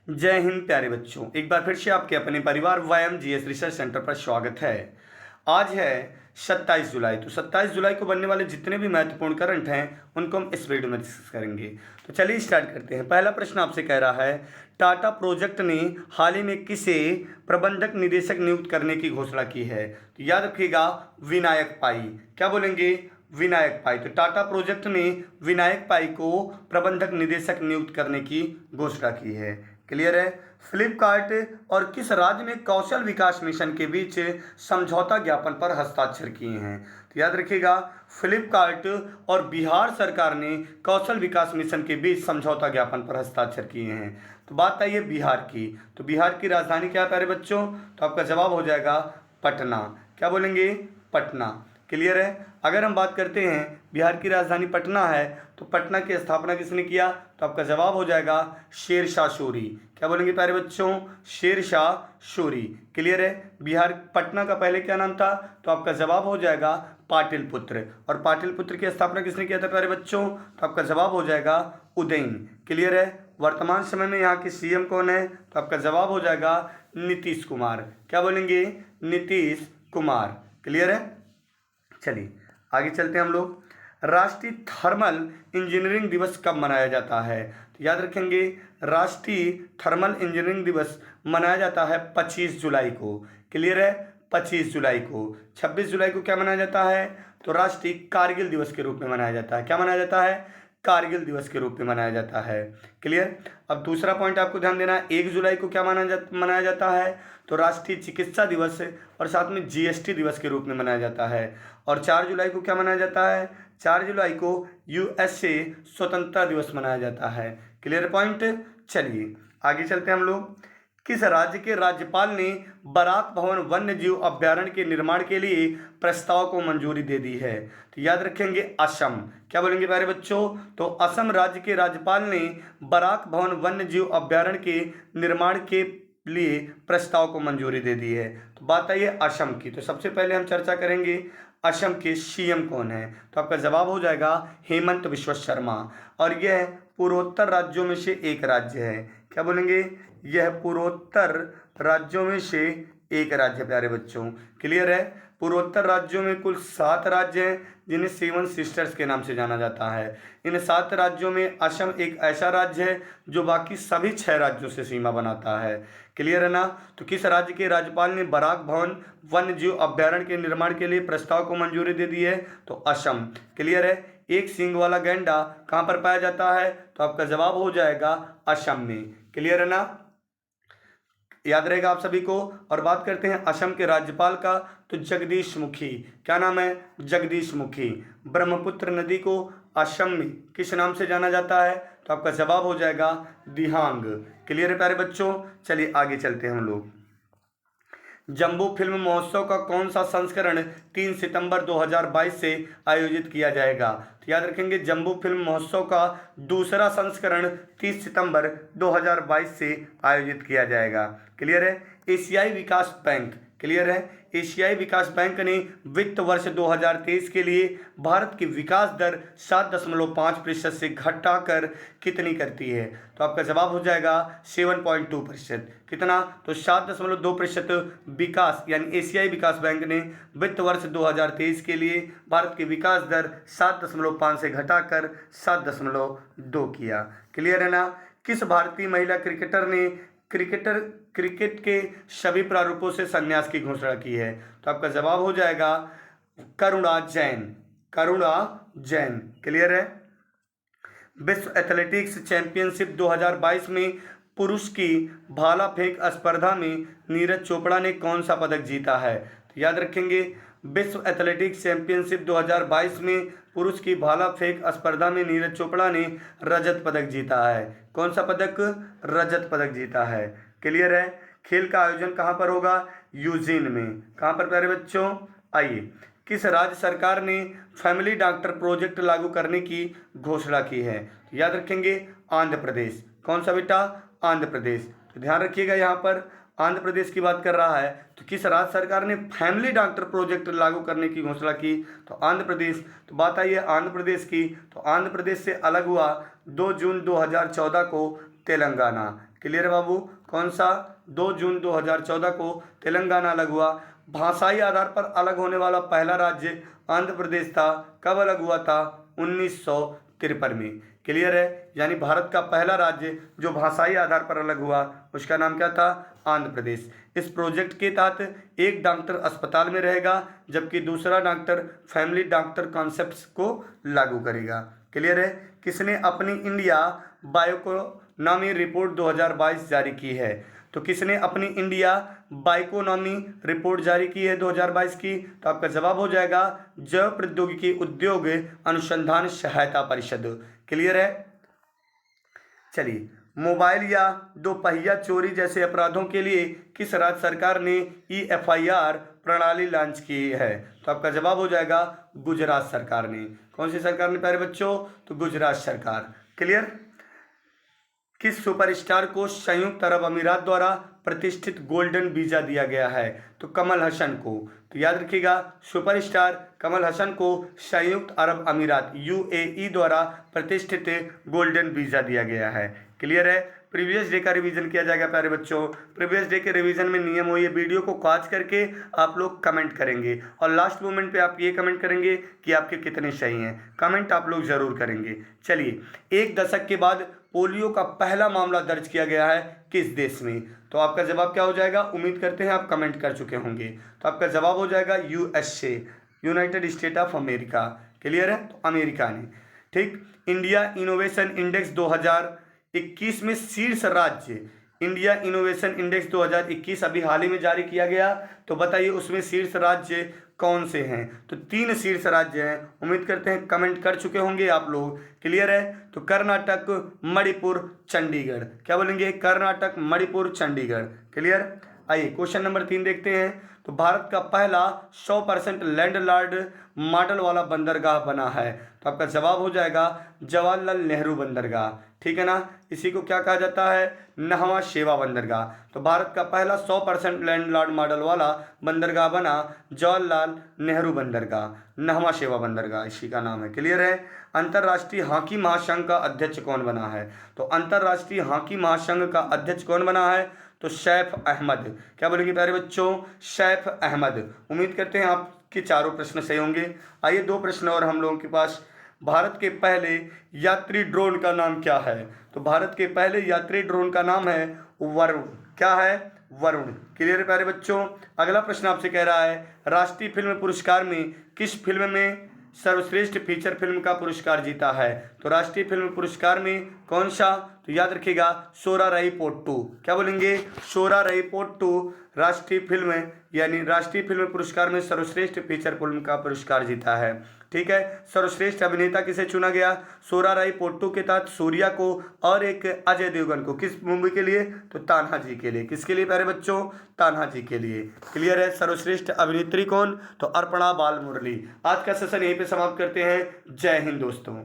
जय हिंद प्यारे बच्चों, एक बार फिर से आपके अपने परिवार व्यायाम जीएस रिसर्च सेंटर पर स्वागत है। आज है 27 जुलाई। तो 27 जुलाई को बनने वाले जितने भी महत्वपूर्ण करंट हैं उनको हम इस वीडियो में डिस्कस करेंगे। तो चलिए स्टार्ट करते हैं। पहला प्रश्न आपसे कह रहा है, टाटा प्रोजेक्ट ने हाल ही में किसे प्रबंधक निदेशक नियुक्त करने की घोषणा की है? तो याद रखिएगा, विनायक पाई। क्या बोलेंगे? विनायक पाई। तो टाटा प्रोजेक्ट ने विनायक पाई को प्रबंधक निदेशक नियुक्त करने की घोषणा की है। क्लियर है? फ्लिपकार्ट और किस राज्य में कौशल विकास मिशन के बीच समझौता ज्ञापन पर हस्ताक्षर किए हैं? तो याद रखिएगा, फ्लिपकार्ट और बिहार सरकार ने कौशल विकास मिशन के बीच समझौता ज्ञापन पर हस्ताक्षर किए हैं। तो बात आई है बिहार की। तो बिहार की राजधानी क्या है प्यारे बच्चों? तो आपका जवाब हो जाएगा पटना। क्या बोलेंगे? पटना। क्लियर है? अगर हम बात करते हैं बिहार की राजधानी पटना है, तो पटना की स्थापना किसने किया? तो आपका जवाब हो जाएगा शेरशाह सूरी। क्या बोलेंगे प्यारे बच्चों? शेरशाह सूरी। क्लियर है? बिहार पटना का पहले क्या नाम था? तो आपका जवाब हो जाएगा पाटिलपुत्र। और पाटिलपुत्र की स्थापना किसने किया था प्यारे बच्चों? तो आपका जवाब हो जाएगा उदयन। क्लियर है? वर्तमान समय में यहाँ के सीएम कौन है? तो आपका जवाब हो जाएगा नीतीश कुमार। क्या बोलेंगे? नीतीश कुमार। क्लियर है? चलिए आगे चलते हैं हम लोग। राष्ट्रीय थर्मल इंजीनियरिंग दिवस कब मनाया जाता है? तो याद रखेंगे, राष्ट्रीय थर्मल इंजीनियरिंग दिवस मनाया जाता है 25 जुलाई को। क्लियर है? 25 जुलाई को। 26 जुलाई को क्या मनाया जाता है? तो राष्ट्रीय कारगिल दिवस के रूप में मनाया जाता है। क्या मनाया जाता है? कारगिल दिवस के रूप में मनाया जाता है। क्लियर? अब दूसरा पॉइंट आपको ध्यान देना है, 1 जुलाई को क्या मनाया जाता है? तो राष्ट्रीय चिकित्सा दिवस और साथ में जीएसटी दिवस के रूप में मनाया जाता है। और 4 जुलाई को क्या मनाया जाता है? 4 जुलाई को यूएसए स्वतंत्रता दिवस मनाया जाता है। Clear point? चलिए आगे चलते हैं हम लोग। किस राज्य के राज्यपाल ने बराक भवन वन्य जीव अभ्यारण्य के निर्माण के लिए प्रस्ताव को मंजूरी दे दी है? तो याद रखेंगे, असम। क्या बोलेंगे प्यारे बच्चों? तो असम राज्य के राज्यपाल ने बराक भवन वन्य जीव अभ्यारण्य के निर्माण के लिए प्रस्ताव को मंजूरी दे दी है। तो बात आई है असम की। तो सबसे पहले हम चर्चा करेंगे असम के सीएम कौन है? तो आपका जवाब हो जाएगा हेमंत बिश्व शर्मा। और यह पूर्वोत्तर राज्यों में से एक राज्य है। क्या बोलेंगे? यह पूर्वोत्तर राज्यों में से एक राज्य प्यारे बच्चों। क्लियर है? पूर्वोत्तर राज्यों में कुल 7 राज्य हैं जिन्हें 7 सिस्टर्स के नाम से जाना जाता है। इन 7 राज्यों में असम एक ऐसा राज्य है जो बाकी सभी 6 राज्यों से सीमा बनाता है। क्लियर है ना? तो किस राज्य के राज्यपाल ने बराक भवन वन्य जीव अभ्यारण्य के निर्माण के लिए प्रस्ताव को मंजूरी दे दी है? तो असम। क्लियर है? एक सींग वाला गैंडा कहाँ पर पाया जाता है? तो आपका जवाब हो जाएगा असम में। क्लियर है ना? याद रहेगा आप सभी को। और बात करते हैं असम के राज्यपाल का, तो जगदीश मुखी। क्या नाम है? जगदीश मुखी। ब्रह्मपुत्र नदी को असम में किस नाम से जाना जाता है? तो आपका जवाब हो जाएगा दिहांग। क्लियर है प्यारे बच्चों? चलिए आगे चलते हैं हम लोग। जम्बू फिल्म महोत्सव का कौन सा संस्करण 3 सितंबर 2022 से आयोजित किया जाएगा? तो याद रखेंगे, जम्बू फिल्म महोत्सव का दूसरा संस्करण 30 सितंबर 2022 से आयोजित किया जाएगा। क्लियर है? एशियाई विकास बैंक। क्लियर है? एशियाई विकास बैंक ने वित्त वर्ष 2023 के लिए भारत की विकास दर 7.5% से घटाकर कितनी करती है? तो आपका जवाब हो जाएगा 7.2%। कितना? तो 7.2% विकास, यानी एशियाई विकास बैंक ने वित्त वर्ष 2023 के लिए भारत की विकास दर 7.5 से घटाकर 7.2 किया। क्लियर है ना? किस भारतीय महिला क्रिकेटर ने क्रिकेट के सभी प्रारूपों से संन्यास की घोषणा की है? तो आपका जवाब हो जाएगा करुणा जैन। करुणा जैन। क्लियर है? विश्व एथलेटिक्स चैंपियनशिप 2022 में पुरुष की भाला फेंक स्पर्धा में नीरज चोपड़ा ने कौन सा पदक जीता है? तो याद रखेंगे, विश्व एथलेटिक्स चैंपियनशिप 2022 में पुरुष की भाला फेंक स्पर्धा में नीरज चोपड़ा ने रजत पदक जीता है। कौन सा पदक? रजत पदक जीता है। क्लियर है? खेल का आयोजन कहाँ पर होगा? यूजीन में। कहाँ पर प्यारे बच्चों? आइए, किस राज्य सरकार ने फैमिली डॉक्टर प्रोजेक्ट लागू करने की घोषणा की है? तो याद रखेंगे, आंध्र प्रदेश। कौन सा बेटा? आंध्र प्रदेश। तो ध्यान रखिएगा, यहाँ पर आंध्र प्रदेश की बात कर रहा है। तो किस राज्य सरकार ने फैमिली डॉक्टर प्रोजेक्ट लागू करने की घोषणा की? तो आंध्र प्रदेश। तो बात आई है आंध्र प्रदेश की। तो आंध्र प्रदेश से अलग हुआ 2 जून 2014 को तेलंगाना। क्लियर है बाबू, कौन सा? 2 जून 2014 को तेलंगाना अलग हुआ। भाषाई आधार पर अलग होने वाला पहला राज्य आंध्र प्रदेश था। कब अलग हुआ था? 1953 में। क्लियर है, यानी भारत का पहला राज्य जो भाषाई आधार पर अलग हुआ उसका नाम क्या था? आंध्र प्रदेश। इस प्रोजेक्ट के तहत एक डॉक्टर अस्पताल में रहेगा जबकि दूसरा डॉक्टर फैमिली डॉक्टर कॉन्सेप्ट्स को लागू करेगा। क्लियर है। किसने अपनी इंडिया बायोइकोनॉमी रिपोर्ट 2022 जारी की है? तो किसने अपनी इंडिया बायोइकोनॉमी रिपोर्ट जारी की है 2022 की? तो आपका जवाब हो जाएगा जैव प्रौद्योगिकी उद्योग अनुसंधान सहायता परिषद। क्लियर है। चलिए, मोबाइल या दोपहिया चोरी जैसे अपराधों के लिए किस राज्य सरकार ने EFIR प्रणाली लॉन्च की है? तो आपका जवाब हो जाएगा गुजरात सरकार ने। कौन सी सरकार ने प्यारे बच्चों? तो गुजरात सरकार। क्लियर। किस सुपरस्टार को संयुक्त अरब अमीरात द्वारा प्रतिष्ठित गोल्डन वीजा दिया गया है? तो कमल हसन को। तो याद रखिएगा, सुपरस्टार कमल हसन को संयुक्त अरब अमीरात UAE द्वारा प्रतिष्ठित गोल्डन वीजा दिया गया है। क्लियर है। प्रीवियस डे का रिवीजन किया जाएगा प्यारे बच्चों। प्रीवियस डे के रिवीजन में नियम हो, ये वीडियो को पॉज करके आप लोग कमेंट करेंगे और लास्ट मोमेंट पे आप ये कमेंट करेंगे कि आपके कितने सही हैं। कमेंट आप लोग जरूर करेंगे। चलिए, 1 दशक के बाद पोलियो का पहला मामला दर्ज किया गया है किस देश में? तो आपका जवाब क्या हो जाएगा? उम्मीद करते हैं आप कमेंट कर चुके होंगे। तो आपका जवाब हो जाएगा USA, United state of America. Clear है, तो अमेरिका ने। ठीक। इंडिया इनोवेशन इंडेक्स 2021 में शीर्ष राज्य, इंडिया इनोवेशन इंडेक्स 2021 अभी हाल ही में जारी किया गया। तो बताइए उसमें शीर्ष राज्य कौन से हैं? तो 3 शीर्ष राज्य हैं। उम्मीद करते हैं कमेंट कर चुके होंगे आप लोग। क्लियर है। तो कर्नाटक, मणिपुर, चंडीगढ़। क्या बोलेंगे? कर्नाटक, मणिपुर, चंडीगढ़। क्लियर। आइए क्वेश्चन नंबर 3 देखते हैं। तो भारत का पहला 100% लैंडलॉर्ड मॉडल वाला बंदरगाह बना है। तो आपका जवाब हो जाएगा जवाहरलाल नेहरू बंदरगाह। ठीक है ना। इसी को क्या कहा जाता है? नहवा शेवा बंदरगाह। तो भारत का पहला 100% लैंडलॉर्ड मॉडल वाला बंदरगाह बना जवाहरलाल नेहरू बंदरगाह, नहवा शेवा बंदरगाह इसी का नाम है। क्लियर है। अंतर्राष्ट्रीय हॉकी महासंघ का अध्यक्ष कौन बना है? तो अंतर्राष्ट्रीय हॉकी महासंघ का अध्यक्ष कौन बना है? तो सैफ अहमद। क्या बोलेंगे प्यारे बच्चों? सैफ अहमद। उम्मीद करते हैं आपके चारों प्रश्न सही होंगे। आइए 2 प्रश्न और हम लोगों के पास। भारत के पहले यात्री ड्रोन का नाम क्या है? तो भारत के पहले यात्री ड्रोन का नाम है वरुण। क्या है? वरुण। क्लियर है प्यारे बच्चों। अगला प्रश्न आपसे कह रहा है राष्ट्रीय फिल्म पुरस्कार में किस फिल्म में सर्वश्रेष्ठ फीचर फिल्म का पुरस्कार जीता है? तो राष्ट्रीय फिल्म पुरस्कार में कौन सा? तो याद रखिएगा सोराराई पोट्टू। क्या बोलेंगे? सोराराई पोट्टू राष्ट्रीय फिल्म, यानी राष्ट्रीय फिल्म पुरस्कार में सर्वश्रेष्ठ फीचर फिल्म का पुरस्कार जीता है। ठीक है। सर्वश्रेष्ठ अभिनेता किसे चुना गया? सोराराई पोट्टू के तहत सूर्या को और एक अजय देवगन को। किस मूवी के लिए? तो तान्हा जी के लिए। किसके लिए प्यारे बच्चों? तान्हा जी के लिए। क्लियर है। सर्वश्रेष्ठ अभिनेत्री कौन? तो अर्पणा बाल मुरली। आज का सेशन यहीं पे समाप्त करते हैं। जय हिंद दोस्तों।